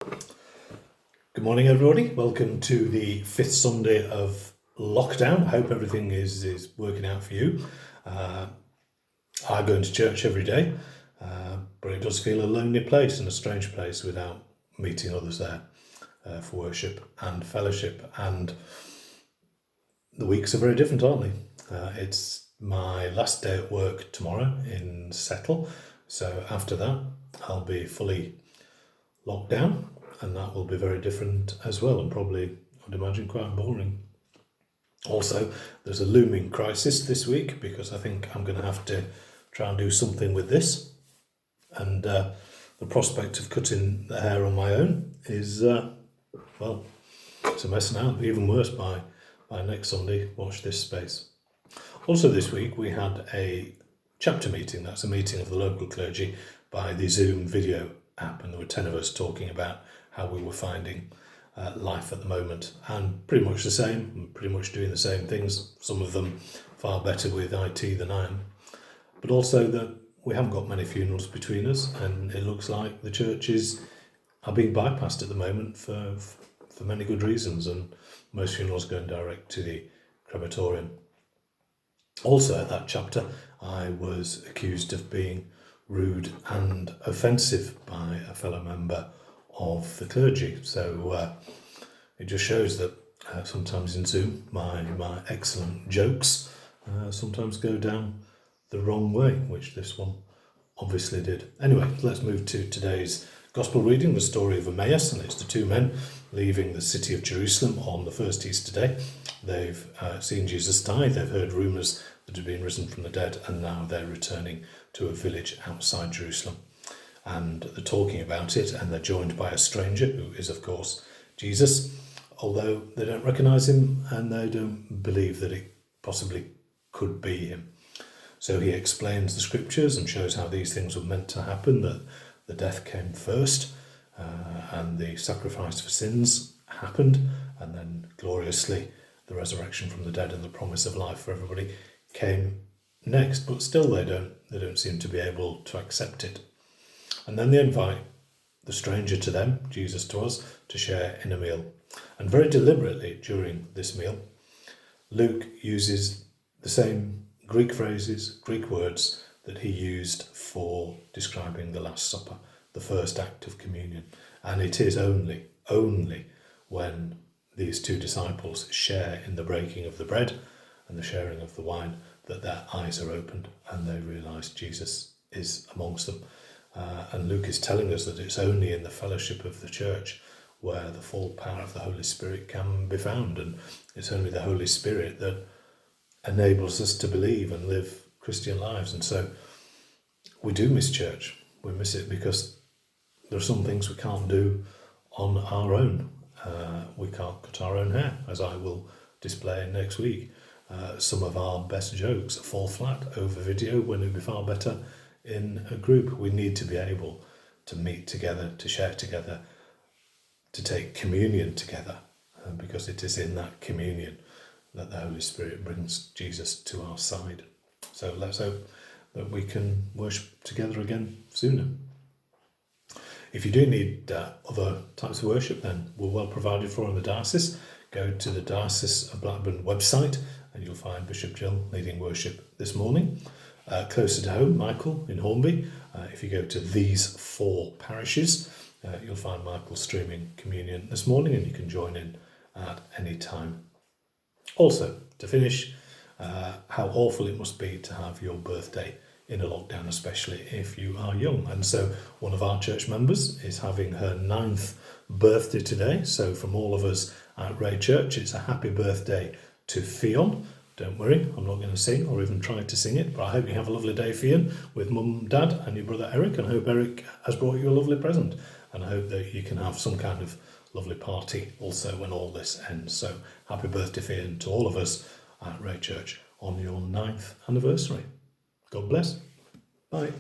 Good morning, everybody. Welcome to the fifth Sunday of lockdown. I hope everything is working out for you. I go into church every day, but it does feel a lonely place and a strange place without meeting others there for worship and fellowship. And the weeks are very different, aren't they? It's my last day at work tomorrow in Settle. So after that, I'll be fully locked down, and that will be very different as well, and probably, I'd imagine, quite boring. Also, there's a looming crisis this week because I think I'm going to have to try and do something with this, and the prospect of cutting the hair on my own is, well, it's a mess now. It'll be even worse by next Sunday. Watch this space. Also this week we had a chapter meeting. That's a meeting of the local clergy by the Zoom video app, and there were 10 of us talking about how we were finding life at the moment, and pretty much the same, pretty much doing the same things, some of them far better with IT than I am, but also that we haven't got many funerals between us, and it looks like the churches are being bypassed at the moment for many good reasons, and most funerals going direct to the crematorium. Also at that chapter I was accused of being rude and offensive by a fellow member of the clergy. So it just shows that sometimes in Zoom my excellent jokes sometimes go down the wrong way, which this one obviously did. Anyway, let's move to today's Gospel reading, the story of Emmaus, and it's the two men leaving the city of Jerusalem on the first Easter day. They've seen Jesus die, they've heard rumours that he'd been risen from the dead, and now they're returning to a village outside Jerusalem. And they're talking about it, and they're joined by a stranger, who is, of course, Jesus, although they don't recognise him and they don't believe that it possibly could be him. So he explains the scriptures and shows how these things were meant to happen, that the death came first, and the sacrifice for sins happened, and then gloriously the resurrection from the dead and the promise of life for everybody came next. But still they don't seem to be able to accept it. And then they invite the stranger to them, Jesus to us, to share in a meal. And very deliberately during this meal, Luke uses the same Greek phrases, Greek words that he used for describing the Last Supper, the first act of communion. And it is only when these two disciples share in the breaking of the bread and the sharing of the wine that their eyes are opened and they realise Jesus is amongst them. And Luke is telling us that it's only in the fellowship of the church where the full power of the Holy Spirit can be found, and it's only the Holy Spirit that enables us to believe and live Christian lives. And so we do miss church. We miss it because there are some things we can't do on our own. We can't cut our own hair, as I will display next week. Some of our best jokes fall flat over video when it would be far better in a group. We need to be able to meet together, to share together, to take communion together, because it is in that communion that the Holy Spirit brings Jesus to our side. So let's hope that we can worship together again sooner. If you do need other types of worship, then we're well provided for in the diocese. Go to the Diocese of Blackburn website and you'll find Bishop Jill leading worship this morning. Closer to home, Michael in Hornby. If you go to these 4 parishes, you'll find Michael streaming communion this morning, and you can join in at any time. Also, to finish, how awful it must be to have your birthday in a lockdown, especially if you are young. And so one of our church members is having her 9th birthday today. So from all of us at Ray Church, it's a happy birthday to Fionn. Don't worry, I'm not going to sing or even try to sing it, but I hope you have a lovely day, Fionn, with Mum, Dad and your brother Eric, and I hope Eric has brought you a lovely present, and I hope that you can have some kind of lovely party also when all this ends. So happy birthday, Fionn, to all of us at Ray Church on your 9th anniversary. God bless. Bye.